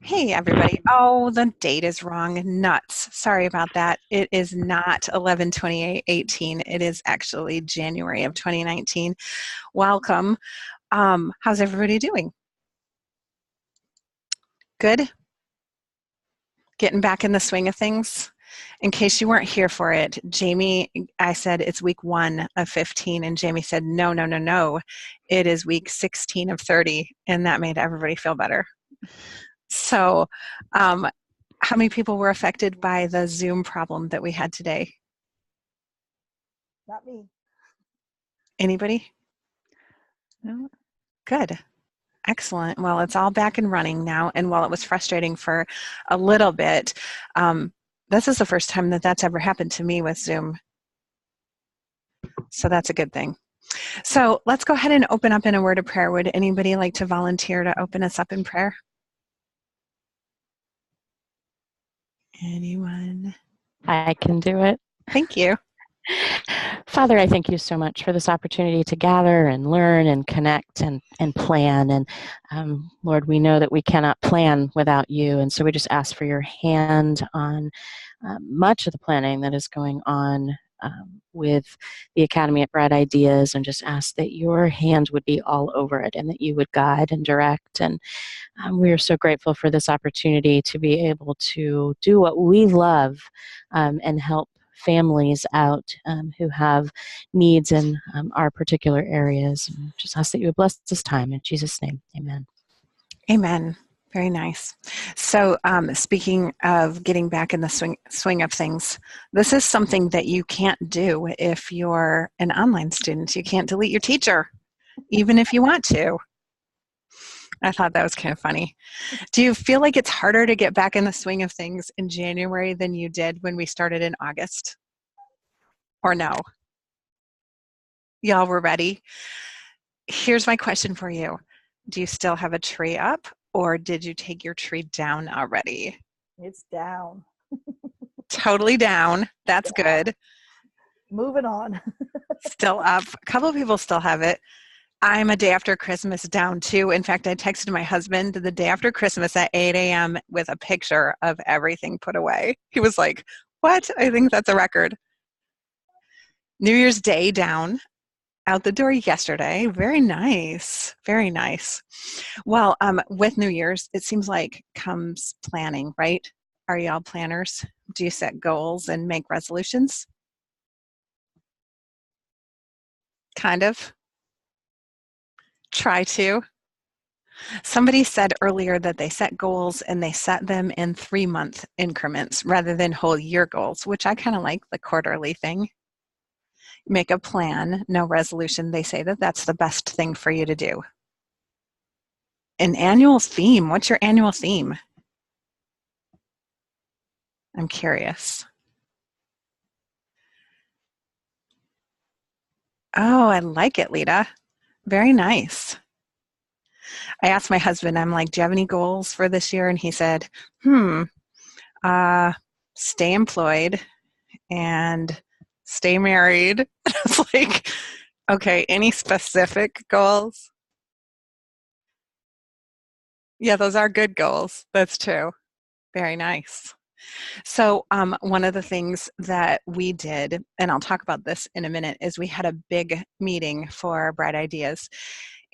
Hey, everybody. Oh, the date is wrong. Nuts. Sorry about that. It is not 11/28/18. It is actually January of 2019. Welcome. How's everybody doing? Good? Getting back in the swing of things? In case you weren't here for it, Jamie, I said it's week 1 of 15, and Jamie said, no, no, no, no. It is week 16 of 30, and that made everybody feel better. So, um, how many people were affected by the Zoom problem that we had today? Not me. Anybody? No? Good. Excellent. Well, it's all back and running now. And while it was frustrating for a little bit, um, this is the first time that that's ever happened to me with Zoom. So that's a good thing. So let's go ahead and open up in a word of prayer. Would anybody like to volunteer to open us up in prayer? Anyone? I can do it. Thank you. Father, I thank you so much for this opportunity to gather and learn and connect and plan. And Lord, we know that we cannot plan without you. And so we just ask for your hand on much of the planning that is going on with the Academy at Bright Ideas, and just ask that your hand would be all over it and that you would guide and direct. And we are so grateful for this opportunity to be able to do what we love and help families out who have needs in our particular areas. And just ask that you would bless this time. In Jesus' name, amen. Amen. Very nice. So speaking of getting back in the swing of things, this is something that you can't do if you're an online student. You can't delete your teacher, even if you want to. I thought that was kind of funny. Do you feel like it's harder to get back in the swing of things in January than you did when we started in August? Or no? Y'all were ready? Here's my question for you. Do you still have a tree up, or did you take your tree down already? It's down. Totally down. That's good. Moving on. Still up. A couple of people still have it. I'm a day after Christmas down too. In fact, I texted my husband the day after Christmas at 8 a.m. with a picture of everything put away. He was like, what? I think that's a record. New Year's Day down. Out the door yesterday. Very nice. Very nice. Well, with New Year's, it seems like comes planning, right? Are y'all planners? Do you set goals and make resolutions? Kind of. Try to. Somebody said earlier that they set goals and they set them in 3-month increments rather than whole year goals, which I kind of like the quarterly thing. Make a plan, no resolution. They say that that's the best thing for you to do. An annual theme. What's your annual theme? I'm curious. Oh, I like it, Lita. Very nice. I asked my husband, I'm like, do you have any goals for this year? And he said, stay employed and stay married. I was like, okay, any specific goals? Yeah, those are good goals. That's true. Very nice. So one of the things that we did, and I'll talk about this in a minute, is we had a big meeting for Bright Ideas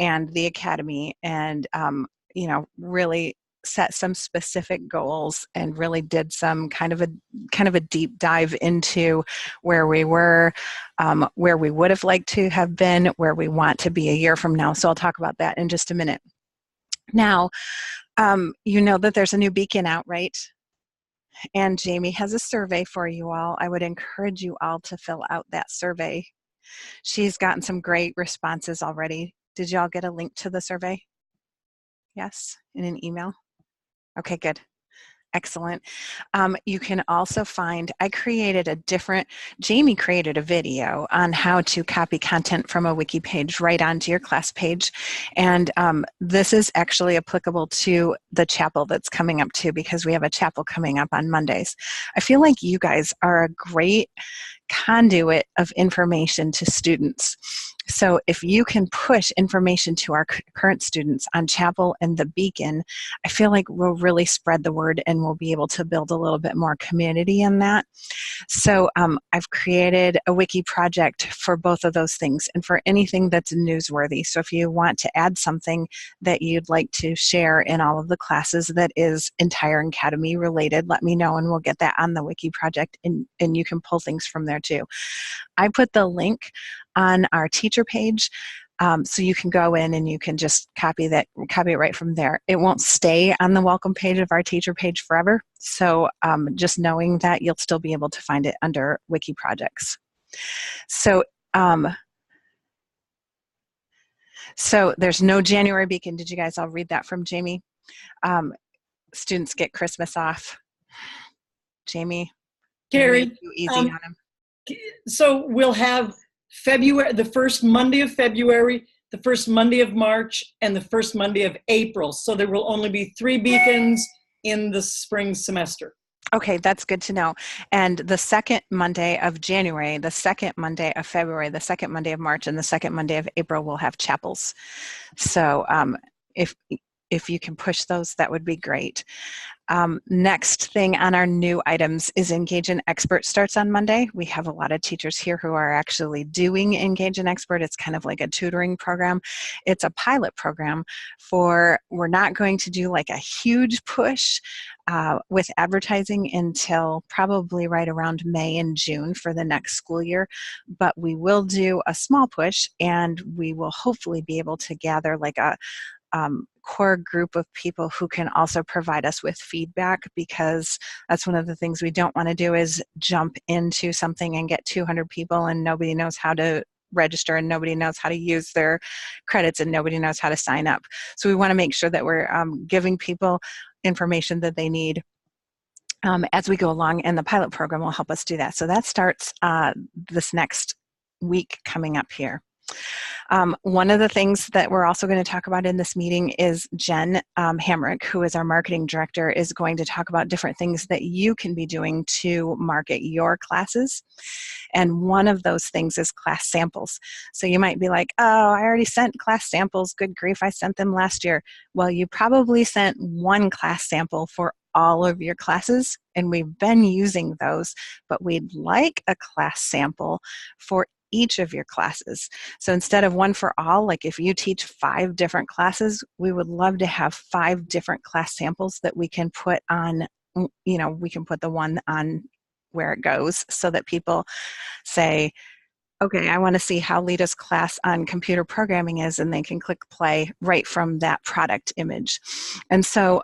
and the Academy, and really set some specific goals and really did some kind of a deep dive into where we were, where we would have liked to have been, where we want to be a year from now. So I'll talk about that in just a minute. Now, you know that there's a new beacon out, right? And Jamie has a survey for you all. I would encourage you all to fill out that survey. She's gotten some great responses already. Did y'all get a link to the survey? Yes, in an email? Okay, good. Excellent. You can also find, Jamie created a video on how to copy content from a wiki page right onto your class page. And this is actually applicable to the chapel that's coming up too, because we have a chapel coming up on Mondays. I feel like you guys are a great conduit of information to students. So if you can push information to our current students on Chapel and the Beacon, I feel like we'll really spread the word and we'll be able to build a little bit more community in that. So I've created a wiki project for both of those things and for anything that's newsworthy. So if you want to add something that you'd like to share in all of the classes that is entire Academy related, let me know and we'll get that on the wiki project, and you can pull things from there too. I put the link on our teacher page. So you can go in and you can just copy it right from there. It won't stay on the welcome page of our teacher page forever. So just knowing that you'll still be able to find it under wiki projects. So there's no January Beacon. Did you guys all read that from Jamie? Students get Christmas off. Jamie? Carrie, Easy on them. so we'll have February, the first Monday of February, the first Monday of March, and the first Monday of April. So there will only be 3 beacons in the spring semester. Okay, that's good to know. And the second Monday of January, the second Monday of February, the second Monday of March, and the second Monday of April will have chapels. So if you can push those, that would be great. Next thing on our new items is Engage an Expert starts on Monday. We have a lot of teachers here who are actually doing Engage an Expert. It's kind of like a tutoring program. It's a pilot program we're not going to do like a huge push with advertising until probably right around May and June for the next school year, but we will do a small push and we will hopefully be able to gather like a core group of people who can also provide us with feedback, because that's one of the things we don't want to do is jump into something and get 200 people and nobody knows how to register and nobody knows how to use their credits and nobody knows how to sign up. So we want to make sure that we're giving people information that they need as we go along, and the pilot program will help us do that. So that starts this next week coming up here. One of the things that we're also going to talk about in this meeting is Jen Hamrick, who is our marketing director, is going to talk about different things that you can be doing to market your classes. And one of those things is class samples. So you might be like, oh, I already sent class samples. Good grief, I sent them last year. Well, you probably sent one class sample for all of your classes, and we've been using those, but we'd like a class sample for each of your classes. So instead of one for all, like if you teach 5 different classes, we would love to have 5 different class samples that we can put on, we can put the one on where it goes so that people say, okay, I want to see how Lita's class on computer programming is, and they can click play right from that product image. And so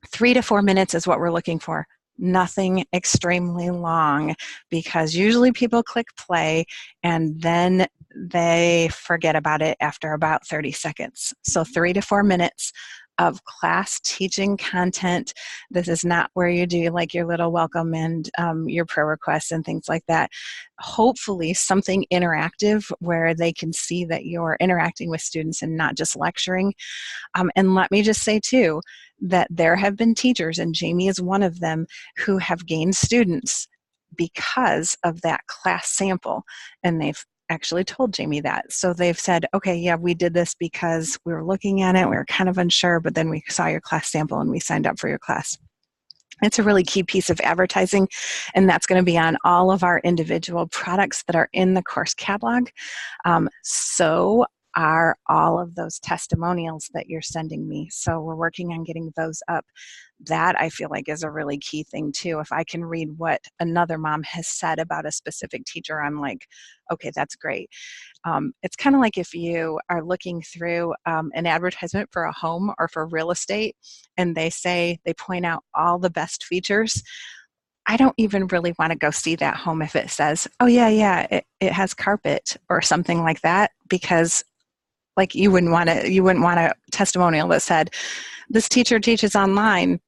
3 to 4 minutes is what we're looking for. Nothing extremely long, because usually people click play and then they forget about it after about 30 seconds. So 3 to 4 minutes of class teaching content. This is not where you do like your little welcome and your prayer requests and things like that. Hopefully something interactive where they can see that you're interacting with students and not just lecturing. And let me just say too, that there have been teachers, and Jamie is one of them, who have gained students because of that class sample. And they've actually told Jamie that. So they've said, okay, yeah, we did this because we were looking at it, we were kind of unsure, but then we saw your class sample and we signed up for your class. It's a really key piece of advertising, and that's going to be on all of our individual products that are in the course catalog. So are all of those testimonials that you're sending me. So we're working on getting those up. That I feel like is a really key thing too. If I can read what another mom has said about a specific teacher, I'm like, okay, that's great. It's kind of like if you are looking through an advertisement for a home or for real estate, and they point out all the best features. I don't even really want to go see that home if it says, oh yeah, it has carpet or something like that, because like you wouldn't want a testimonial that said, this teacher teaches online.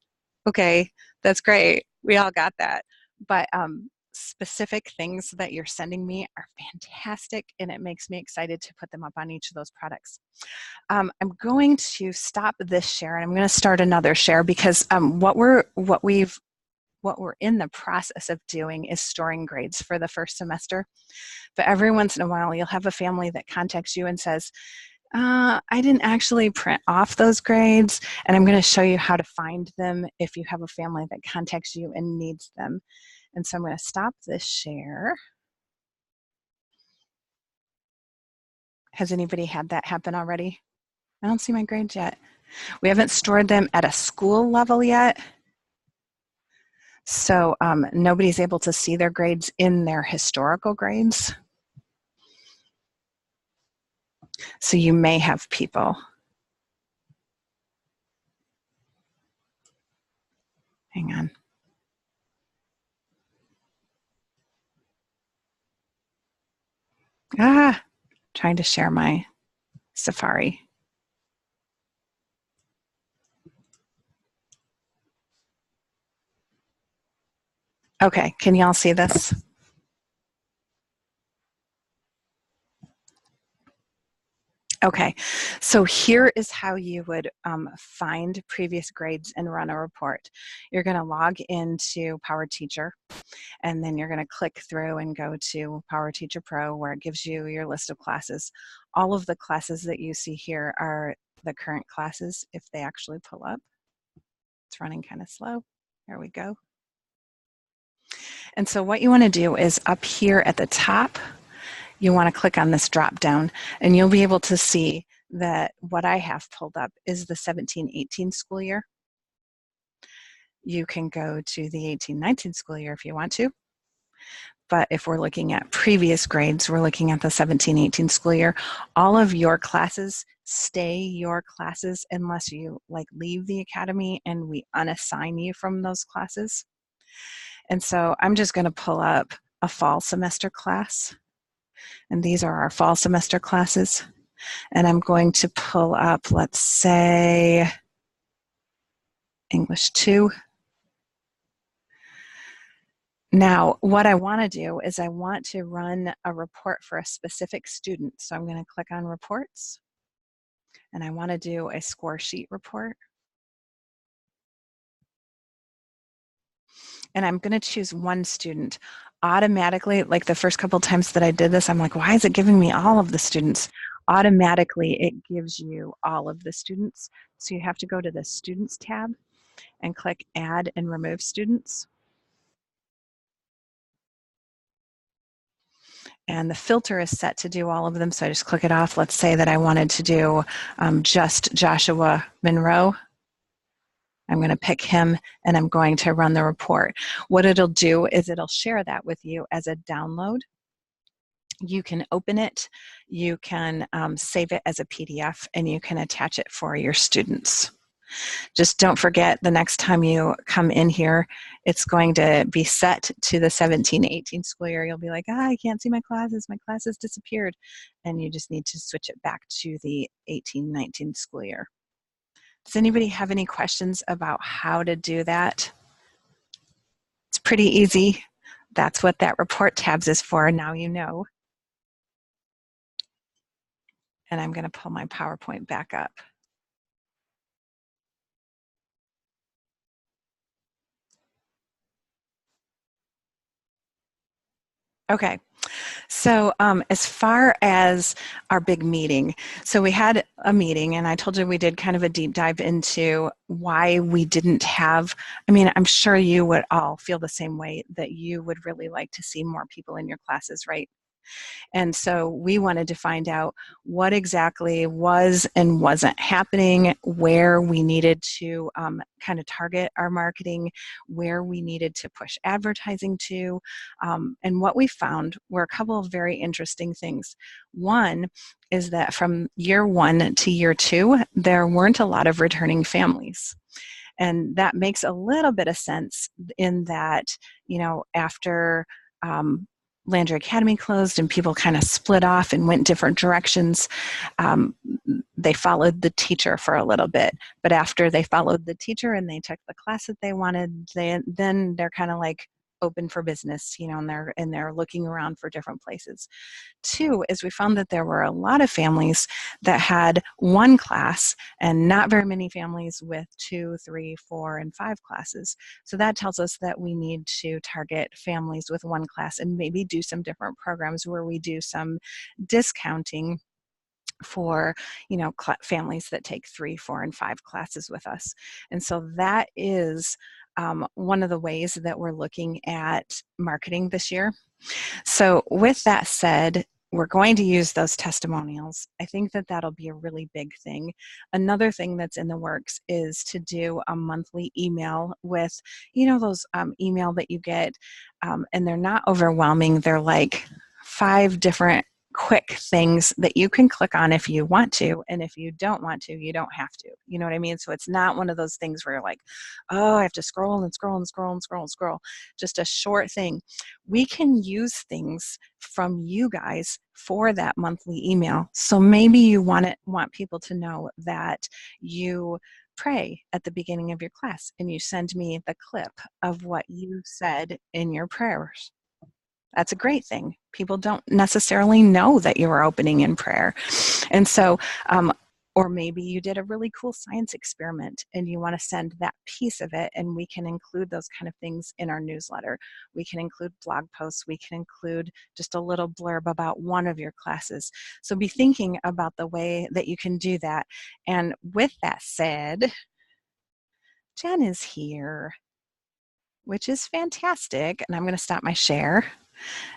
Okay, that's great. We all got that. But specific things that you're sending me are fantastic, and it makes me excited to put them up on each of those products. I'm going to stop this share, and I'm going to start another share, because what what we're in the process of doing is storing grades for the first semester. But every once in a while, you'll have a family that contacts you and says, I didn't actually print off those grades, and I'm going to show you how to find them if you have a family that contacts you and needs them. And so I'm going to stop this share. Has anybody had that happen already? I don't see my grades yet. We haven't stored them at a school level yet. So nobody's able to see their grades in their historical grades. So you may have people. Hang on. Trying to share my Safari. Okay, can y'all see this? Okay, so here is how you would find previous grades and run a report. You're going to log into PowerTeacher, and then you're going to click through and go to PowerTeacher Pro, where it gives you your list of classes. All of the classes that you see here are the current classes if they actually pull up. It's running kind of slow. There we go. And so what you want to do is up here at the top, you want to click on this drop down, and you'll be able to see that what I have pulled up is the 17-18 school year. You can go to the 18-19 school year if you want to. But if we're looking at previous grades, we're looking at the 17-18 school year. All of your classes stay your classes unless you leave the academy and we unassign you from those classes. And so I'm just going to pull up a fall semester class. And these are our fall semester classes. And I'm going to pull up, let's say, English 2. Now, what I want to do is I want to run a report for a specific student. So I'm going to click on Reports, and I want to do a score sheet report. And I'm going to choose one student. Automatically, like the first couple times that I did this, I'm like, why is it giving me all of the students? Automatically, it gives you all of the students. So you have to go to the Students tab and click Add and Remove Students. And the filter is set to do all of them, so I just click it off. Let's say that I wanted to do just Joshua Monroe. I'm going to pick him, and I'm going to run the report. What it'll do is it'll share that with you as a download. You can open it, you can save it as a PDF, and you can attach it for your students. Just don't forget, the next time you come in here, it's going to be set to the 17-18 school year. You'll be like, I can't see my classes disappeared. And you just need to switch it back to the 18-19 school year. Does anybody have any questions about how to do that? It's pretty easy. That's what that report tabs is for. Now you know. And I'm going to pull my PowerPoint back up. Okay, so as far as our big meeting, so we had a meeting, and I told you we did kind of a deep dive into why we didn't have, I'm sure you would all feel the same way, that you would really like to see more people in your classes, right? And so we wanted to find out what exactly was and wasn't happening, where we needed to kind of target our marketing, where we needed to push advertising to. And what we found were a couple of very interesting things. One is that from year 1 to year 2, there weren't a lot of returning families. And that makes a little bit of sense in that, after Landry Academy closed and people kind of split off and went different directions, they followed the teacher for a little bit. But after they followed the teacher and they took the class that they wanted, then they're kind of like, open for business, and they're looking around for different places. 2 is we found that there were a lot of families that had 1 class and not very many families with 2, 3, 4, and 5 classes. So that tells us that we need to target families with 1 class and maybe do some different programs where we do some discounting for families that take 3, 4, and 5 classes with us. And so that is one of the ways that we're looking at marketing this year. So with that said, we're going to use those testimonials. I think that that'll be a really big thing. Another thing that's in the works is to do a monthly email with, those email that you get, and they're not overwhelming. They're like 5 different quick things that you can click on if you want to, and if you don't want to, you don't have to. You know what I mean? So it's not one of those things where you're like, oh, I have to scroll and scroll and scroll and scroll and scroll. Just a short thing. We can use things from you guys for that monthly email. So maybe you want people to know that you pray at the beginning of your class and you send me the clip of what you said in your prayers. That's a great thing. People don't necessarily know that you are opening in prayer. And so, or maybe you did a really cool science experiment and you want to send that piece of it, and we can include those kind of things in our newsletter. We can include blog posts. We can include just a little blurb about one of your classes. So be thinking about the way that you can do that. And with that said, Jen is here, which is fantastic. And I'm going to stop my share.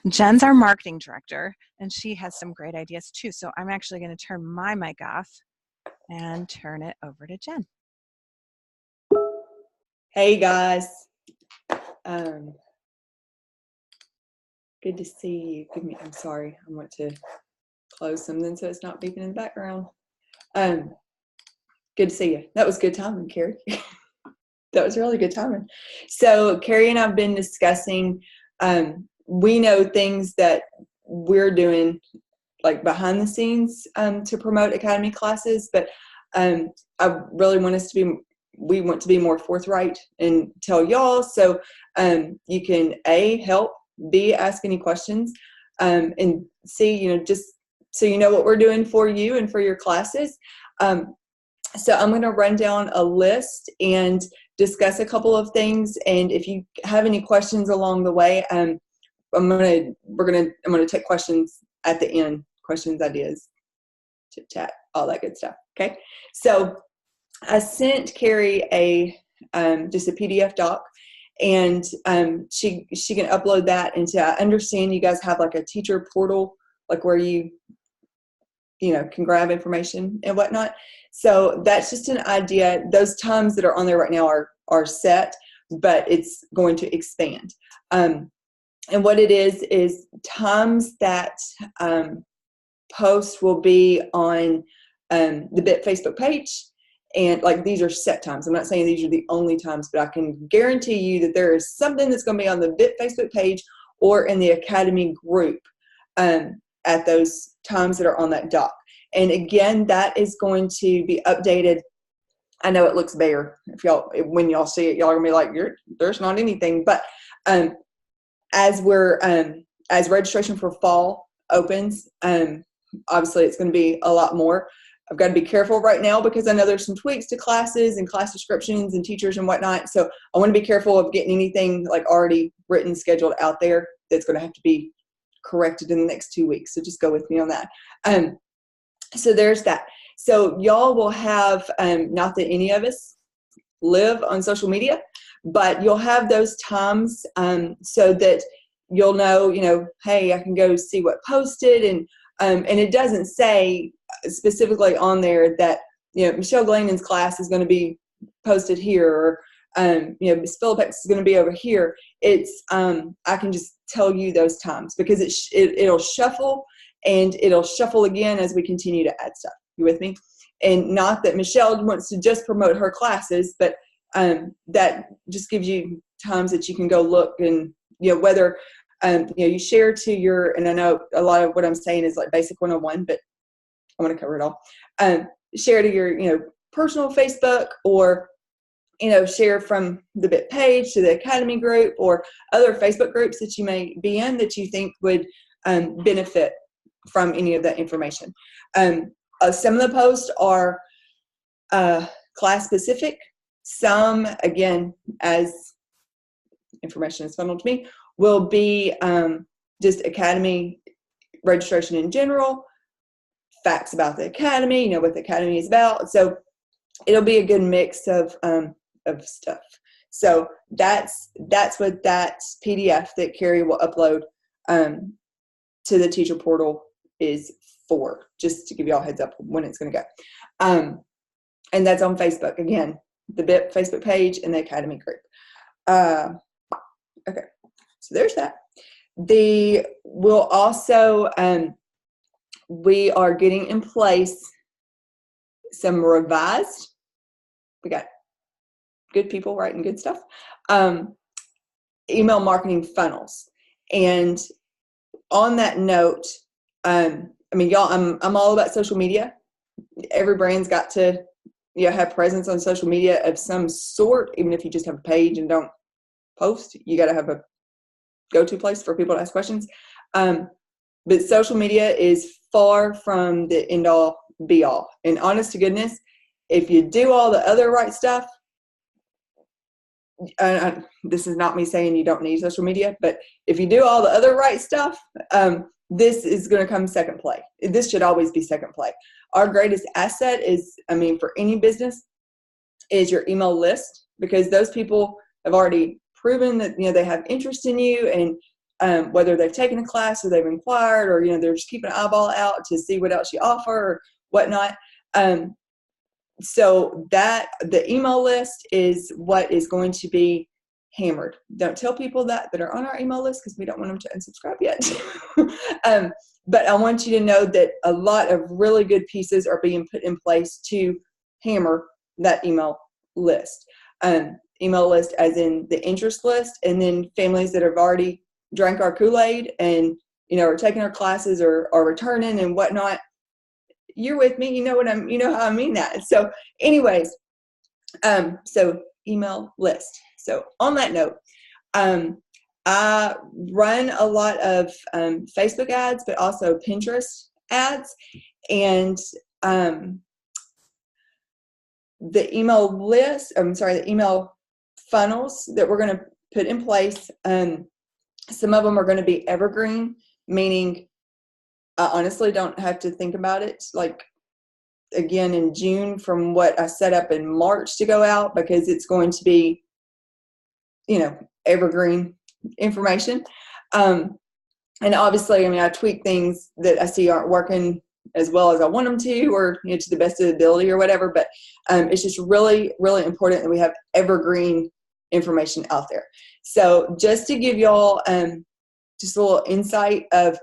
Jen's our marketing director, and she has some great ideas too. So I'm actually going to turn my mic off and turn it over to Jen. Hey guys. Good to see you. I'm sorry. I want to close something so it's not beeping in the background. Good to see you. That was good timing, Carrie. That was really good timing. So Carrie and I have been discussing, we know things that we're doing like behind the scenes to promote Academy classes, but I really want us to be, we want to be more forthright and tell y'all, so you can A, help, B, ask any questions, and C, just so you know what we're doing for you and for your classes. So I'm going to run down a list and discuss a couple of things, and if you have any questions along the way, I'm going to take questions at the end, questions, ideas, chit chat, all that good stuff. Okay. So I sent Carrie just a PDF doc, and she can upload that into, I understand you guys have like a teacher portal, like where you can grab information and whatnot. So that's just an idea. Those times that are on there right now are set, but it's going to expand. And what it is times that posts will be on the BIT Facebook page. And like, these are set times. I'm not saying these are the only times, but I can guarantee you that there is something that's going to be on the BIT Facebook page or in the Academy group at those times that are on that doc. And again, that is going to be updated. I know it looks bare. When y'all see it, y'all are gonna be like, there's not anything. But as registration for fall opens, obviously it's going to be a lot more. I've got to be careful right now because I know there's some tweaks to classes and class descriptions and teachers and whatnot. So I want to be careful of getting anything like already written, scheduled out there that's going to have to be corrected in the next 2 weeks. So just go with me on that. So there's that. So y'all will have, not that any of us live on social media, but you'll have those times so that you'll know, hey, I can go see what posted, and it doesn't say specifically on there that, Michelle Glanon's class is going to be posted here, or, Ms. Phillips is going to be over here. It's, I can just tell you those times because it'll shuffle, and it'll shuffle again as we continue to add stuff. You with me? And not that Michelle wants to just promote her classes, but that just gives you times that you can go look, and whether you share to your, and I know a lot of what I'm saying is like basic 101, but I want to cover it all. Share to your personal Facebook, or share from the BIT page to the Academy group or other Facebook groups that you may be in that you think would benefit from any of that information. Some of the posts are class specific. Some, again, as information is funneled to me, will be just Academy registration in general, facts about the Academy, what the Academy is about. So it'll be a good mix of stuff. So that's what that PDF that Carrie will upload to the teacher portal is for, just to give you all a heads up when it's going to go. And that's on Facebook. Again, the BIT Facebook page and the Academy group. Okay, so there's that. We'll also, we are getting in place some revised, we got good people writing good stuff, email marketing funnels. And on that note, y'all, I'm all about social media. Every brand's got to have presence on social media of some sort. Even if you just have a page and don't post, you got to have a go-to place for people to ask questions. But social media is far from the end-all, be-all. And honest to goodness, if you do all the other right stuff, this is not me saying you don't need social media, but if you do all the other right stuff, this is going to come second play. This should always be second play. Our greatest asset is, for any business, is your email list, because those people have already proven that, they have interest in you, and whether they've taken a class or they've inquired, or, they're just keeping an eyeball out to see what else you offer or whatnot. So that the email list is what is going to be hammered. Don't tell people that are on our email list, because we don't want them to unsubscribe yet. But I want you to know that a lot of really good pieces are being put in place to hammer that email list. Email list as in the interest list, and then families that have already drank our Kool-Aid and, are taking our classes or are returning and whatnot. You're with me, you know how I mean that. So anyways, so email list. So on that note, I run a lot of Facebook ads, but also Pinterest ads, and the email list, the email funnels that we're going to put in place. Some of them are going to be evergreen, meaning I honestly don't have to think about it like again in June from what I set up in March to go out, because it's going to be, evergreen information. And obviously, I tweak things that I see aren't working as well as I want them to, or, to the best of the ability or whatever. But it's just really, really important that we have evergreen information out there. So just to give y'all just a little insight of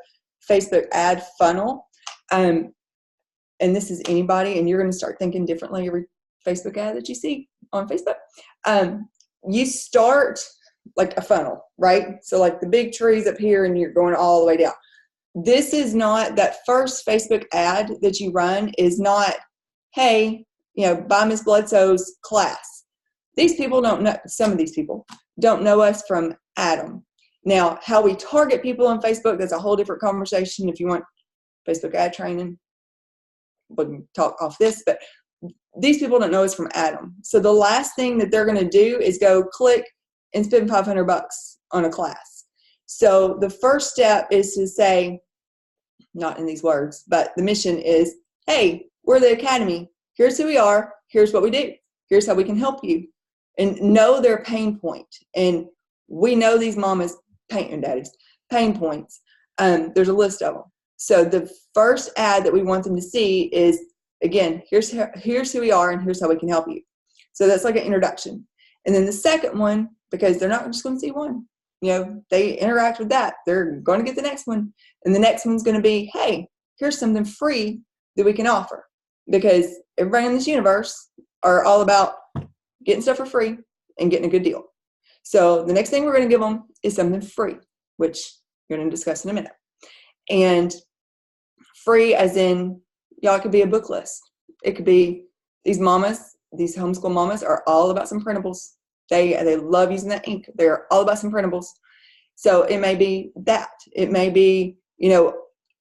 Facebook ad funnel, and this is anybody, and you're going to start thinking differently every Facebook ad that you see on Facebook. You start like a funnel, right? So like the big trees up here, and you're going all the way down. This is not, that first Facebook ad that you run is not, hey, buy Ms. Bledsoe's class. These people don't know, some of these people don't know us from Adam. Now, how we target people on Facebook, that's a whole different conversation. If you want Facebook ad training, we can talk off this, but these people don't know us from Adam. So the last thing that they're going to do is go click and spend $500 on a class. So the first step is to say, not in these words, but the mission is, hey, we're the Academy. Here's who we are. Here's what we do. Here's how we can help you. And know their pain point. And we know these mamas, and daddies, pain points. There's a list of them. So the first ad that we want them to see is, again, here's who we are and here's how we can help you. So that's like an introduction. And then the second one, because they're not just going to see one, they interact with that, they're going to get the next one. And the next one's going to be, hey, here's something free that we can offer. Because everybody in this universe are all about getting stuff for free and getting a good deal. So the next thing we're going to give them is something free, which we're going to discuss in a minute. And free as in, y'all, it could be a book list. It could be these mamas these homeschool mamas are all about some printables. They love using that ink. They're all about some printables. So it may be that. It may be,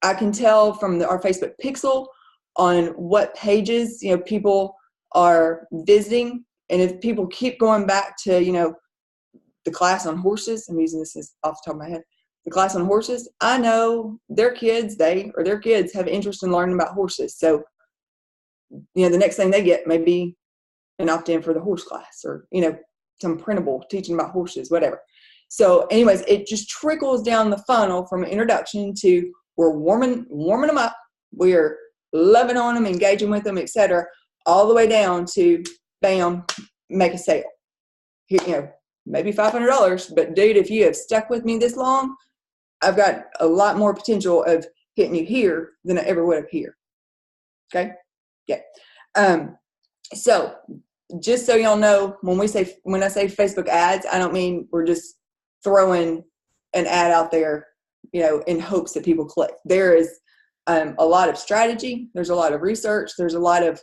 I can tell from our Facebook pixel on what pages, people are visiting. And if people keep going back to, the class on horses, I'm using this as off the top of my head, the class on horses, I know their kids have interest in learning about horses. So, the next thing they get may be an opt-in for the horse class or, some printable teaching about horses, whatever. So anyways, it just trickles down the funnel from introduction to we're warming them up. We're loving on them, engaging with them, etc., all the way down to bam, make a sale. Maybe $500, but dude, if you have stuck with me this long, I've got a lot more potential of hitting you here than I ever would have here. Okay? Yeah. So just so y'all know, when I say Facebook ads, I don't mean we're just throwing an ad out there, in hopes that people click. There is a lot of strategy. There's a lot of research. There's a lot of,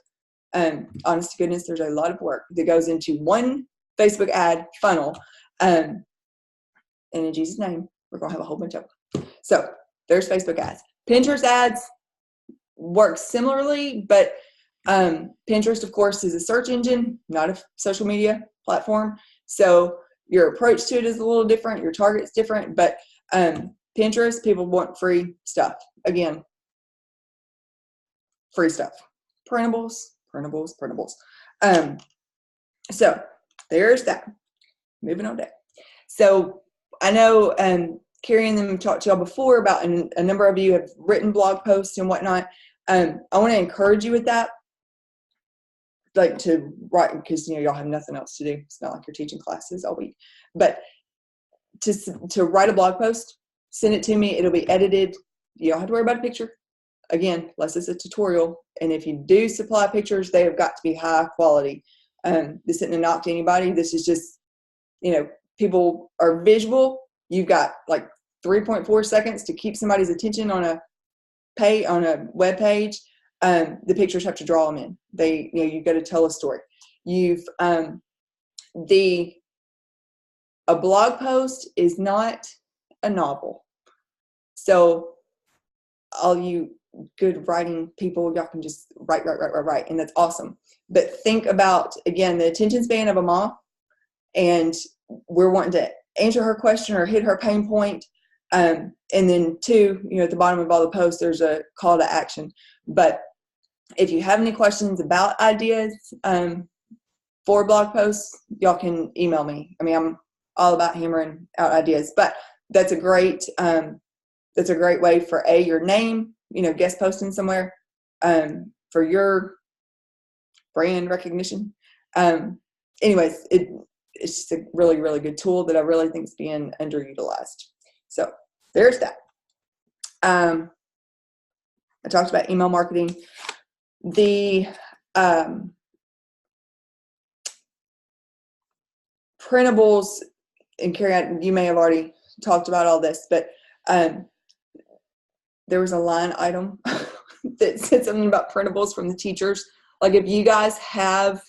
honest to goodness, there's a lot of work that goes into one Facebook ad funnel. And in Jesus' name, we're going to have a whole bunch of them. So there's Facebook ads. Pinterest ads work similarly, but Pinterest, of course, is a search engine, not a social media platform. So your approach to it is a little different. Your target's different. But Pinterest, people want free stuff. Again, free stuff. Printables. So there's that. Moving on down. So I know Carrie and them talked to y'all before about, and a number of you have written blog posts and whatnot. I want to encourage you with that. Like to write, because y'all have nothing else to do. It's not like you're teaching classes all week. But to write a blog post, send it to me. It'll be edited. You don't have to worry about a picture. Again, unless it's a tutorial. And if you do supply pictures, they have got to be high quality. This isn't a knock to anybody. This is just, people are visual. You've got like 3.4 seconds to keep somebody's attention on a web page. The pictures have to draw them in. You've got to tell a story. A blog post is not a novel. So all you good writing people, y'all can just write, and that's awesome. But think about, again, the attention span of a mom, and we're wanting to answer her question or hit her pain point. And then 2, at the bottom of all the posts, there's a call to action. But if you have any questions about ideas for blog posts, y'all can email me. I mean, I'm all about hammering out ideas, but that's a great way for your name, guest posting somewhere, for your brand recognition. Anyways, it's just a really, really good tool that I really think is being underutilized. So there's that. I talked about email marketing. The printables, and Carrie, you may have already talked about all this, but there was a line item that said something about printables from the teachers. Like if you guys have,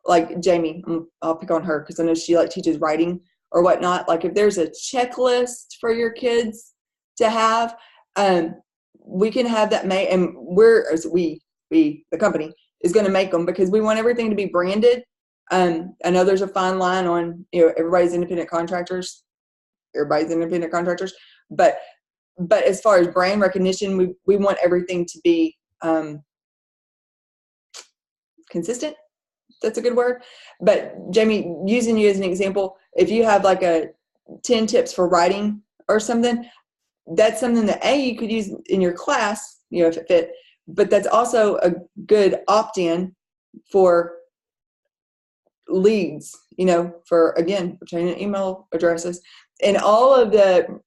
like Jamie, I'll pick on her because I know she teaches writing or whatnot. Like if there's a checklist for your kids to have, we can have that made, and the company is going to make them because we want everything to be branded. I know there's a fine line on, everybody's independent contractors, but as far as brand recognition, we want everything to be consistent. That's a good word. But Jamie, using you as an example, if you have like a 10 tips for writing or something, that's something that you could use in your class, if it fit, but that's also a good opt-in for leads, for, again, retaining email addresses. And all of the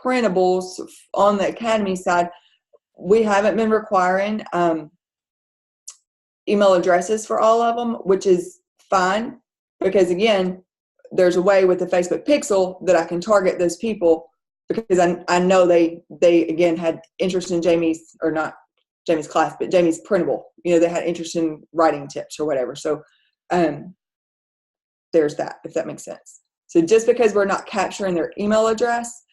printables on the Academy side, we haven't been requiring email addresses for all of them, which is fine because, again, there's a way with the Facebook pixel that I can target those people because I know they again had interest in Jamie's Jamie's class, but Jamie's printable. You know, they had interest in writing tips or whatever. So there's that, if that makes sense. So just because we're not capturing their email address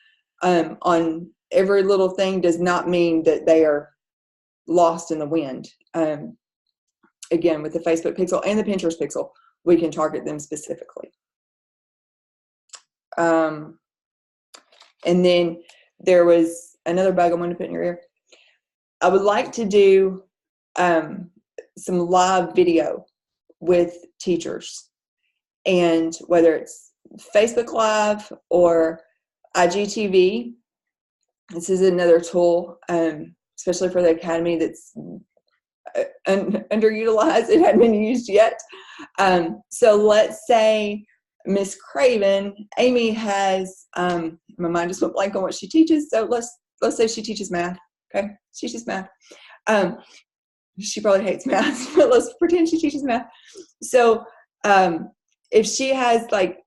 on every little thing does not mean that they are lost in the wind. Again, with the Facebook pixel and the Pinterest pixel, we can target them specifically. And then there was another bug I wanted to put in your ear. I would like to do some live video with teachers, and whether it's Facebook Live or IGTV, this is another tool, especially for the Academy, that's underutilized. It hadn't been used yet. So let's say Miss Craven, Amy has, my mind just went blank on what she teaches. So let's say she teaches math. Okay, she teaches math. She probably hates math, but let's pretend she teaches math. So if she has like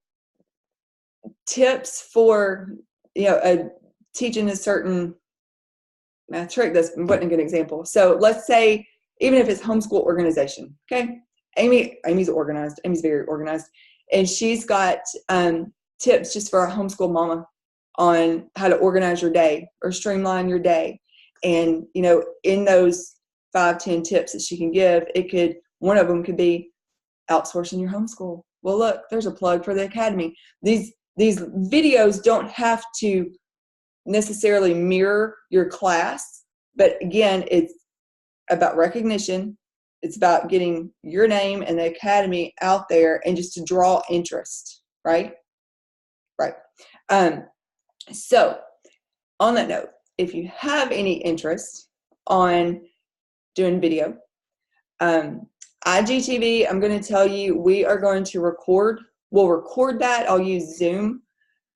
tips for, you know, teaching a certain math trick, that wasn't a good example. So let's say, even if it's homeschool organization, okay? Amy's organized. Amy's very organized. And she's got tips just for a homeschool mama on how to organize your day or streamline your day. And, you know, in those 5-10 tips that she can give, one of them could be outsourcing your homeschool. Well, look, there's a plug for the Academy. These videos don't have to necessarily mirror your class, but again, it's about recognition. It's about getting your name and the Academy out there, and just to draw interest, right? Right. So on that note, if you have any interest on doing video, IGTV, I'm going to tell you, we are going to record. We'll record that. I'll use Zoom,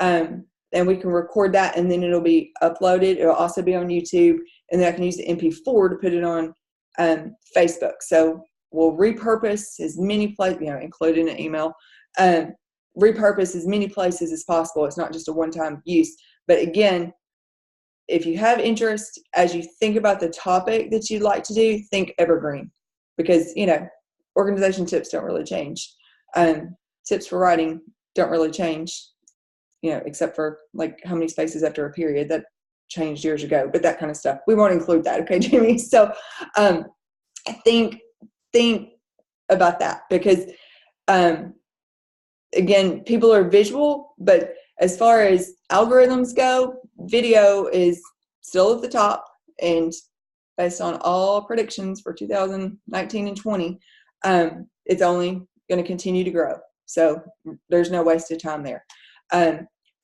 and we can record that, and then it'll be uploaded. It'll also be on YouTube, and then I can use the MP4 to put it on Facebook. So we'll repurpose as many places, you know, including an email, repurpose as many places as possible. It's not just a one-time use. But again, if you have interest, as you think about the topic that you'd like to do, think evergreen, because, you know, organization tips don't really change. Tips for writing don't really change, you know, except for like how many spaces after a period. That changed years ago, but that kind of stuff, we won't include that. Okay, Jamie? So I think about that, because again, people are visual, but as far as algorithms go, video is still at the top, and based on all predictions for 2019 and 20, it's only going to continue to grow. So there's no wasted time there.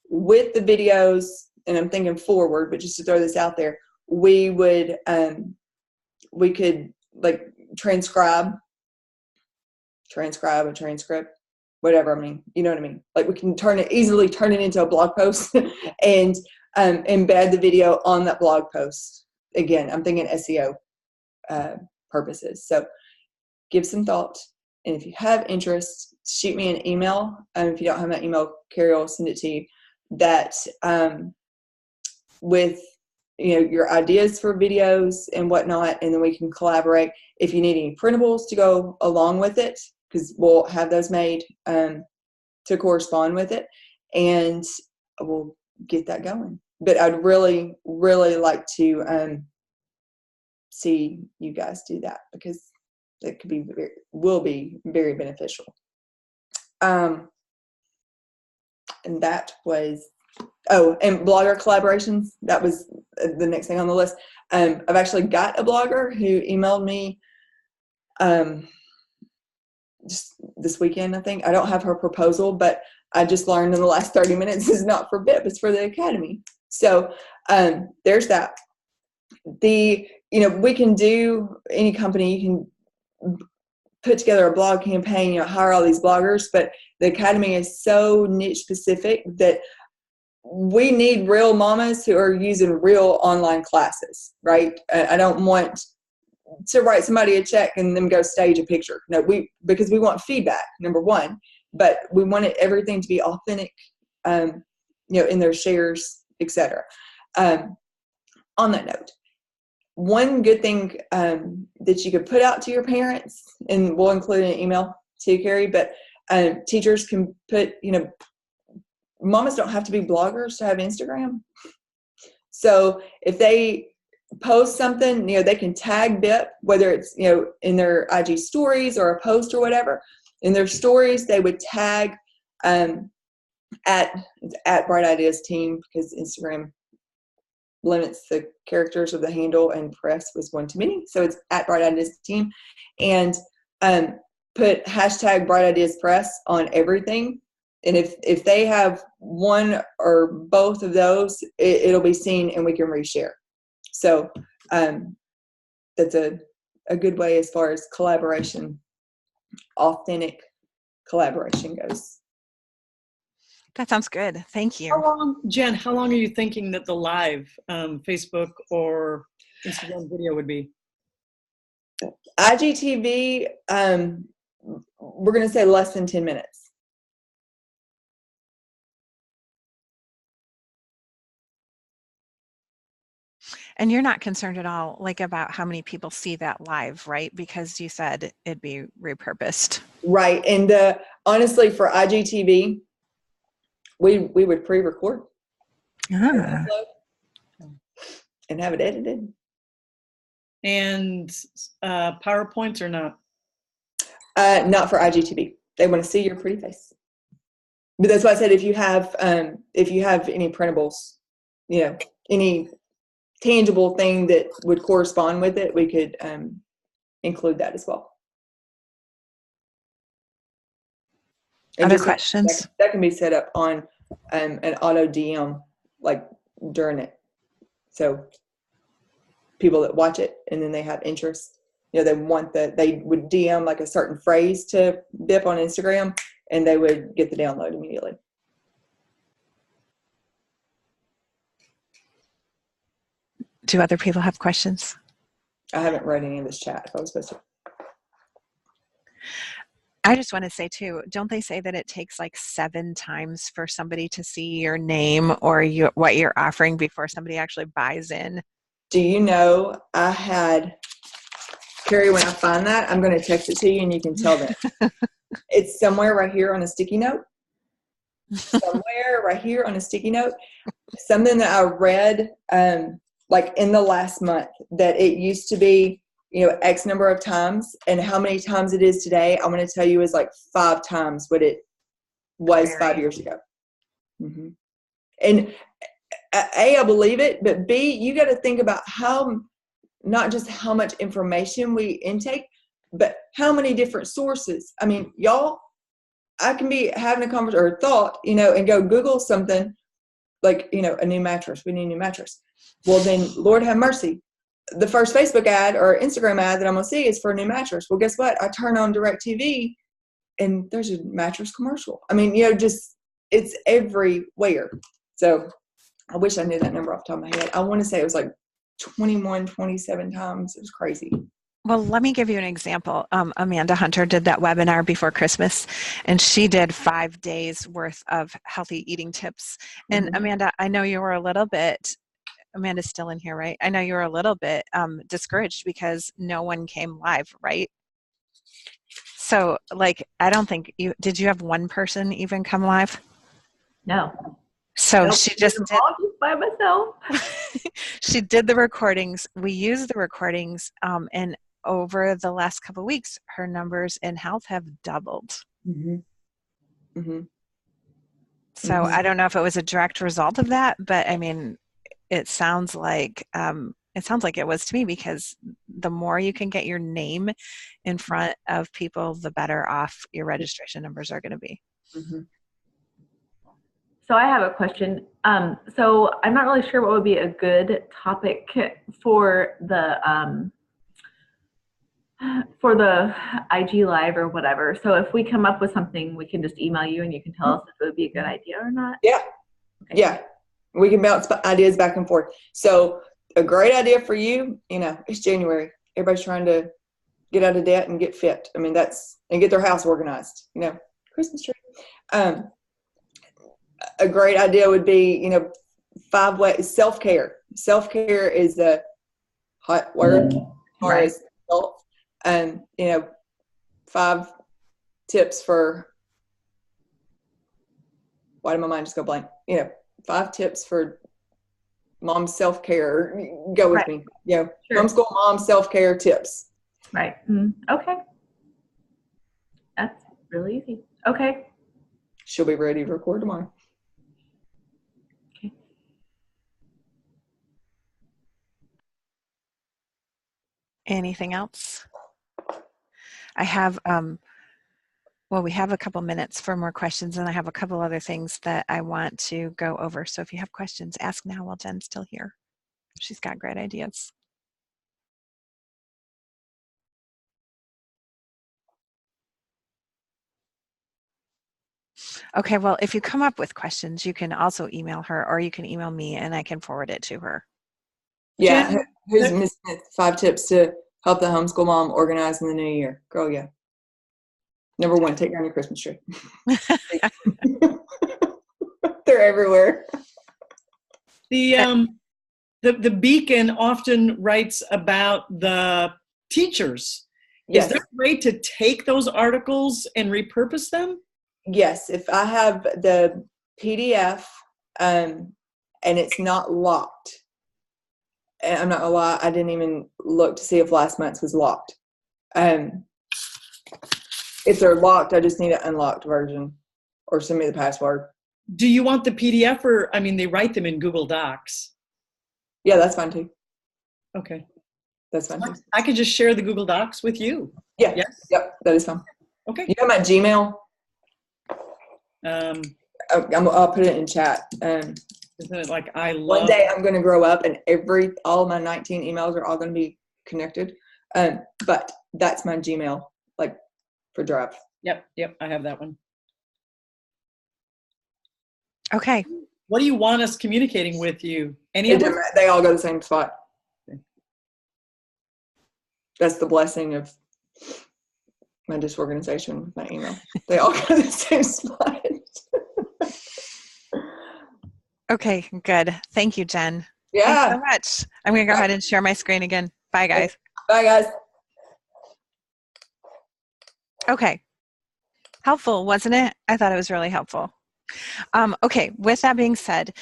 With the videos, and I'm thinking forward, but just to throw this out there, we could like transcribe a transcript, whatever. I mean, you know what I mean? Like we can easily turn it into a blog post and embed the video on that blog post. Again, I'm thinking SEO purposes. So give some thought. And if you have interest, shoot me an email. If you don't have my email, Carrie will send it to you. That with, you know, your ideas for videos and whatnot, and then we can collaborate. If you need any printables to go along with it, because we'll have those made to correspond with it, and we'll get that going. But I'd really, really like to see you guys do that, because it will be very beneficial. And that was, and blogger collaborations. That was the next thing on the list. I've actually got a blogger who emailed me just this weekend, I think. I don't have her proposal, but I just learned in the last 30 minutes it's not for BIP, it's for the Academy. So there's that. You know, we can do, any company, you can put together a blog campaign, you know, hire all these bloggers, but the Academy is so niche specific that we need real mamas who are using real online classes, right? I don't want to write somebody a check and then go stage a picture. No, because we want feedback, number one, but we want everything to be authentic, you know, in their shares, etc. On that note, one good thing that you could put out to your parents, and we'll include an email too, Carrie, but teachers can put, mamas don't have to be bloggers to have Instagram. So if they post something, they can tag BIP, whether it's, in their IG stories or a post or whatever. In their stories, they would tag at Bright Ideas Team, because Instagram limits the characters of the handle, and press was one too many. So it's at Bright Ideas Team, and put hashtag Bright Ideas Press on everything. And if they have one or both of those, it'll be seen and we can reshare. So that's a good way as far as collaboration, authentic collaboration goes. That sounds good. Thank you. Jen, how long are you thinking that the live Facebook or Instagram video would be? IGTV, we're going to say less than 10 minutes. And you're not concerned at all, like, about how many people see that live, right? Because you said it'd be repurposed. Right. And honestly, for IGTV, we would pre-record and have it edited. And PowerPoints or not? Not for IGTV. They want to see your pretty face. But that's why I said if you have any printables, any tangible thing that would correspond with it, we could include that as well. And other questions? That can be set up on an auto DM, like during it. So people that watch it and then they have interest, they want they would DM like a certain phrase to BIP on Instagram, and they would get the download immediately. Do other people have questions? I haven't read any of this chat if I was supposed to. I just want to say too, don't they say that it takes like 7 times for somebody to see your name or what you're offering before somebody actually buys in? Do you know, I had, Carrie, when I find that, I'm going to text it to you and you can tell them. It's somewhere right here on a sticky note. Somewhere right here on a sticky note. Something that I read like in the last month, that it used to be, X number of times, and how many times it is today, I'm going to tell you is like 5 times what it was 5 years ago. Mm-hmm. And A, I believe it, but B, you got to think about not just how much information we intake, but how many different sources. I mean, y'all, I can be having a conversation or a thought, and go Google something like, a new mattress. We need a new mattress. Well, then, Lord have mercy. The first Facebook ad or Instagram ad that I'm going to see is for a new mattress. Well, guess what? I turn on DirecTV and there's a mattress commercial. I mean, it's everywhere. So I wish I knew that number off the top of my head. I want to say it was like 21, 27 times. It was crazy. Well, let me give you an example. Amanda Hunter did that webinar before Christmas, and she did 5 days worth of healthy eating tips. And Mm-hmm. Amanda, I know you were a little bit, Amanda's still in here, right? I know you were a little bit discouraged because no one came live, right? So, I don't think did you have one person even come live? No. So Nope, she just did, all just by myself. she did the recordings. We used the recordings, and over the last couple of weeks, her numbers in health have doubled. Mm-hmm. Mm-hmm. So Mhm. I don't know if it was a direct result of that, but I mean, it sounds like it was to me, because the more you can get your name in front of people, the better off your registration numbers are going to be. Mm-hmm. So I have a question. So I'm not really sure what would be a good topic for the IG Live or whatever. So if we come up with something, we can just email you and you can tell us if it would be a good idea or not. Yeah. Okay. Yeah. We can bounce ideas back and forth. So a great idea for you, it's January. Everybody's trying to get out of debt and get fit. I mean, and get their house organized, Christmas tree. A great idea would be, 5 ways, self-care. Self-care is the hot word as far Right. as health. 5 tips for, why did my mind just go blank? 5 tips for mom self-care. Go with Right. me. Sure. Homeschool mom self-care tips. Right. Okay. That's really easy. Okay. She'll be ready to record tomorrow. Okay. Anything else? I have, well, we have a couple minutes for more questions, and I have a couple other things that I want to go over. So if you have questions, ask now while Jen's still here. She's got great ideas. Okay, well, if you come up with questions, you can also email her, or you can email me and I can forward it to her. Yeah. Jen, Who's Miss Smith? 5 tips to help the homeschool mom organize in the new year. Girl, yeah. Number 1, take down your Christmas tree. They're everywhere. the Beacon often writes about the teachers. Yes. Is there a way to take those articles and repurpose them? Yes. If I have the PDF and it's not locked, and I'm not gonna lie, I didn't even look to see if last month's was locked. If they're locked, I just need an unlocked version, or send me the password. Do you want the PDF, or, I mean, they write them in Google Docs. Yeah, that's fine too. Okay. That's fine too. I could just share the Google Docs with you. Yeah. Yes? Yep. That is fine. Okay. You have my Gmail? I'll put it in chat. Isn't it like I love? One day I'm going to grow up and all of my 19 emails are all going to be connected. But that's my Gmail, like for Drive. Yep, I have that one. Okay. What do you want us communicating with you? Any of them? They all go to the same spot. That's the blessing of my disorganization with my email. They all go to the same spot. Okay, good. Thank you, Jen. Yeah. Thanks so much. I'm going to go ahead and share my screen again. Bye, guys. Bye, guys. Okay. Helpful, wasn't it? I thought it was really helpful. Okay, with that being said,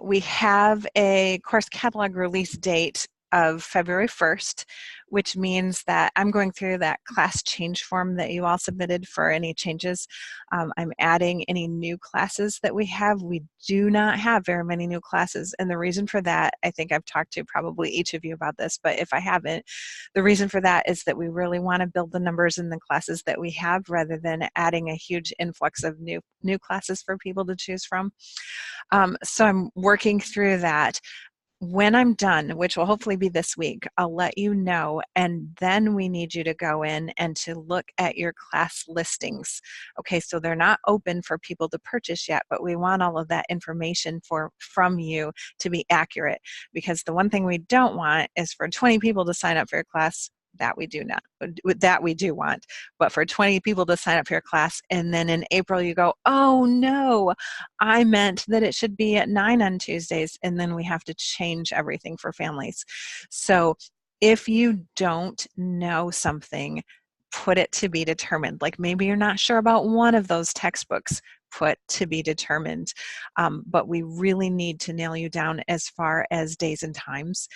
we have a course catalog release date of February 1st, which means that I'm going through that class change form that you all submitted for any changes. I'm adding any new classes that we have. We do not have very many new classes, and the reason for that, I think I've talked to probably each of you about this, but if I haven't, the reason for that is that we really want to build the numbers in the classes that we have rather than adding a huge influx of new classes for people to choose from. So I'm working through that. When I'm done, which will hopefully be this week, I'll let you know, and then we need you to go in and to look at your class listings. Okay, so they're not open for people to purchase yet, but we want all of that information from you to be accurate, because the one thing we don't want is for 20 people to sign up for your class. That we do want, but for 20 people to sign up for your class, and then in April you go, oh no, I meant that it should be at 9 on Tuesdays, and then we have to change everything for families. So if you don't know something, put it to be determined. Like maybe you're not sure about one of those textbooks, put to be determined. But we really need to nail you down as far as days and times,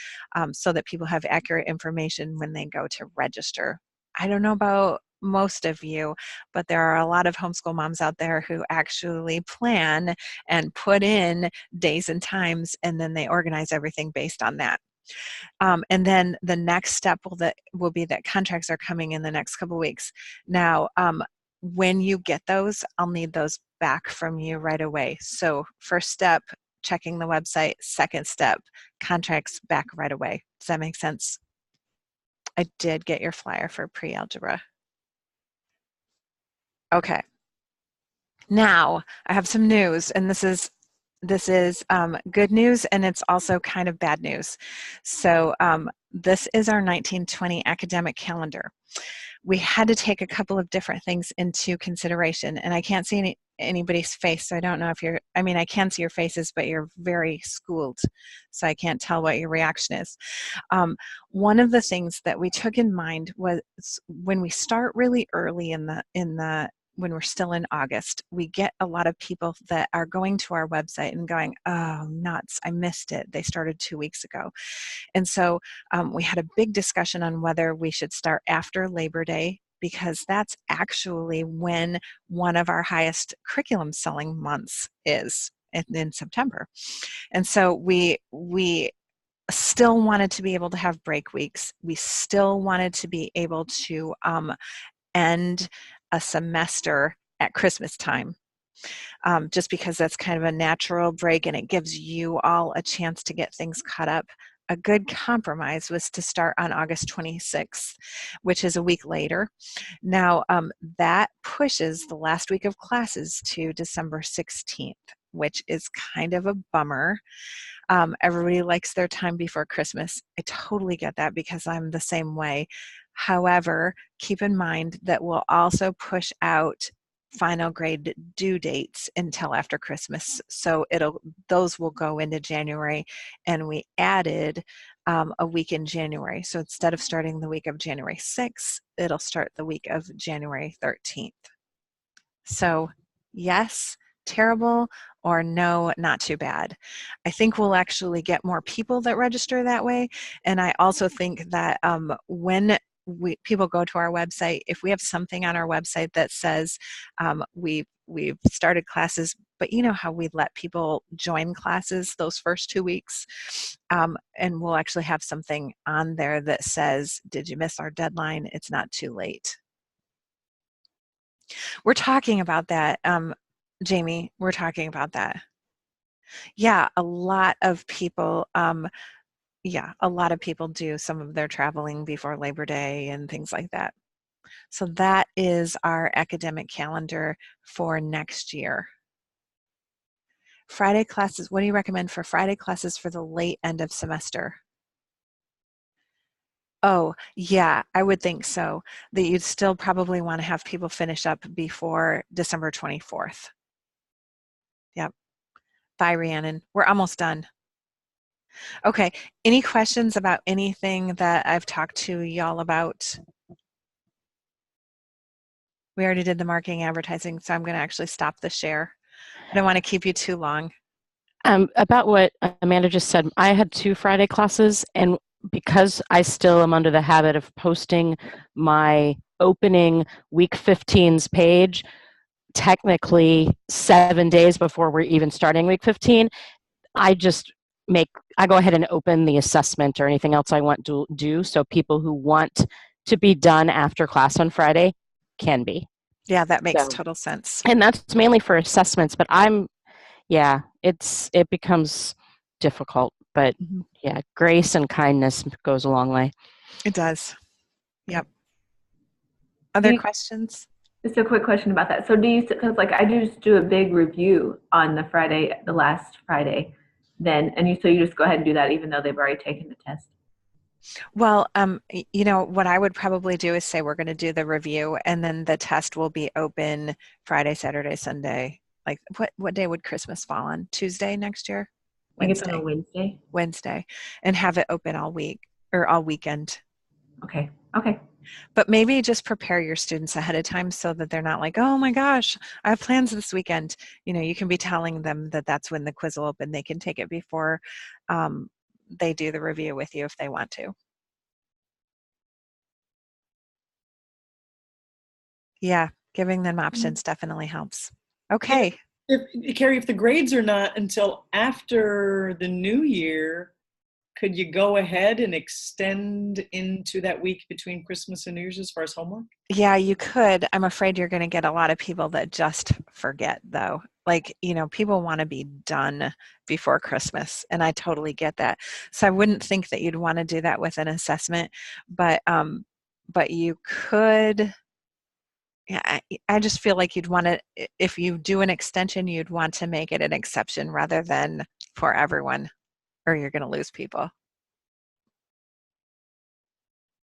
so that people have accurate information when they go to register. I don't know about most of you, but there are a lot of homeschool moms out there who actually plan and put in days and times, and then they organize everything based on that. And then the next step will be that contracts are coming in the next couple weeks. Now, when you get those, I'll need those back from you right away. So first step, checking the website. Second step, contracts back right away. Does that make sense? I did get your flyer for pre-algebra. Okay. Now, I have some news, and this is this is good news, and it's also kind of bad news. So this is our 1920 academic calendar. We had to take a couple of different things into consideration, and I can't see anybody's face, so I don't know if you're, I mean, I can see your faces, but you're very schooled, so I can't tell what your reaction is. One of the things that we took in mind was when we start really early in the when we're still in August, we get a lot of people that are going to our website and going, oh, nuts, I missed it. They started 2 weeks ago. And so we had a big discussion on whether we should start after Labor Day, because that's actually when one of our highest curriculum selling months is in September. And so we still wanted to be able to have break weeks. We still wanted to be able to end a semester at Christmas time, just because that's kind of a natural break and it gives you all a chance to get things caught up. A good compromise was to start on August 26th, which is a week later. Now, that pushes the last week of classes to December 16th, which is kind of a bummer. Everybody likes their time before Christmas. I totally get that because I'm the same way. However, keep in mind that we'll also push out final grade due dates until after Christmas. So those will go into January, and we added a week in January. So instead of starting the week of January 6th, it'll start the week of January 13th. So yes, terrible, or no, not too bad. I think we'll actually get more people that register that way. And I also think that when people go to our website, if we have something on our website that says we've started classes, but you know how we let people join classes those first 2 weeks, and we'll actually have something on there that says, did you miss our deadline? It's not too late. We're talking about that, Jamie, we're talking about that. Yeah, a lot of people do some of their traveling before Labor Day and things like that. So that is our academic calendar for next year. Friday classes, what do you recommend for Friday classes for the late end of semester? Oh, yeah, I would think so. That you'd still probably want to have people finish up before December 24th. Yep. Bye, Rhiannon. We're almost done. Okay, any questions about anything that I've talked to y'all about? We already did the marketing advertising, so I'm going to actually stop the share. I don't want to keep you too long. About what Amanda just said, I had 2 Friday classes, and because I still am under the habit of posting my opening week 15's page, technically 7 days before we're even starting week 15, I go ahead and open the assessment or anything else I want to do, so people who want to be done after class on Friday can be. Yeah, that makes total sense. And that's mainly for assessments, but it becomes difficult, but yeah, grace and kindness goes a long way. It does. Yep. Other questions? Just a quick question about that. So because like I just do a big review on the last Friday, then, so you just go ahead and do that even though they've already taken the test? Well, what I would probably do is say we're going to do the review, and then the test will be open Friday, Saturday, Sunday. Like what day would Christmas fall on? Tuesday next year? Wednesday. I think it's on a Wednesday. Wednesday, and have it open all week or all weekend. Okay. But maybe just prepare your students ahead of time so that they're not like, oh my gosh, I have plans this weekend. You can be telling them that that's when the quiz will open. They can take it before they do the review with you if they want to. Yeah, giving them options definitely helps. Okay. Carrie, if the grades are not until after the new year, could you go ahead and extend into that week between Christmas and New Year's as far as homework? Yeah, you could. I'm afraid you're going to get a lot of people that just forget, though. Like, people want to be done before Christmas, and I totally get that. So I wouldn't think that you'd want to do that with an assessment, but you could Yeah, I just feel like you'd want to, if you do an extension, you'd want to make it an exception rather than for everyone, or you're going to lose people.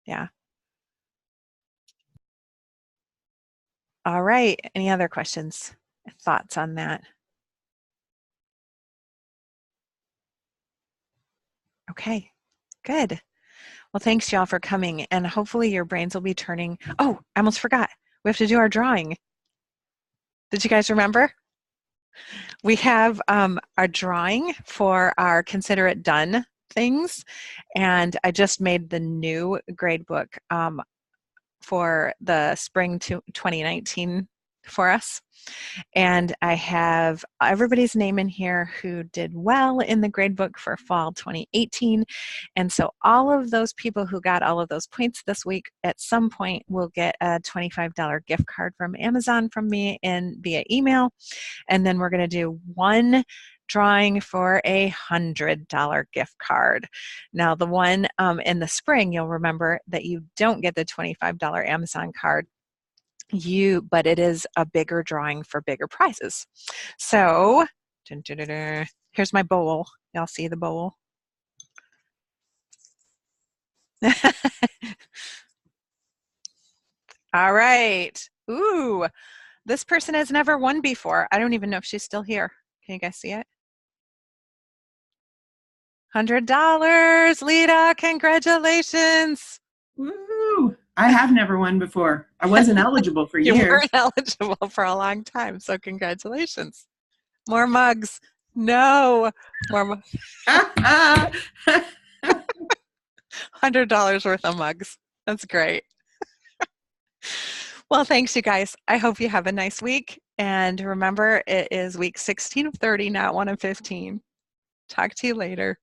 Yeah. All right. Any other questions, thoughts on that? Okay, good. Well, thanks y'all for coming, and hopefully your brains will be turning. Oh, I almost forgot. We have to do our drawing. Did you guys remember? We have our drawing for our Consider It Done things, and I just made the new grade book for the spring 2019 for us. And I have everybody's name in here who did well in the grade book for fall 2018. And so all of those people who got all of those points this week at some point will get a $25 gift card from Amazon from me via email. And then we're going to do one drawing for a $100 gift card. Now the one in the spring, you'll remember that you don't get the $25 Amazon card. But it is a bigger drawing for bigger prizes. So here's my bowl. Y'all see the bowl? All right. Ooh, this person has never won before. I don't even know if she's still here. Can you guys see it? $100, Lita, congratulations. Woo! I have never won before. I wasn't eligible for You years. weren't eligible for a long time, so congratulations. More mugs. No, more $100 worth of mugs. That's great. Well, thanks, you guys. I hope you have a nice week. And remember, it is week 16 of 30, not 1 of 15. Talk to you later.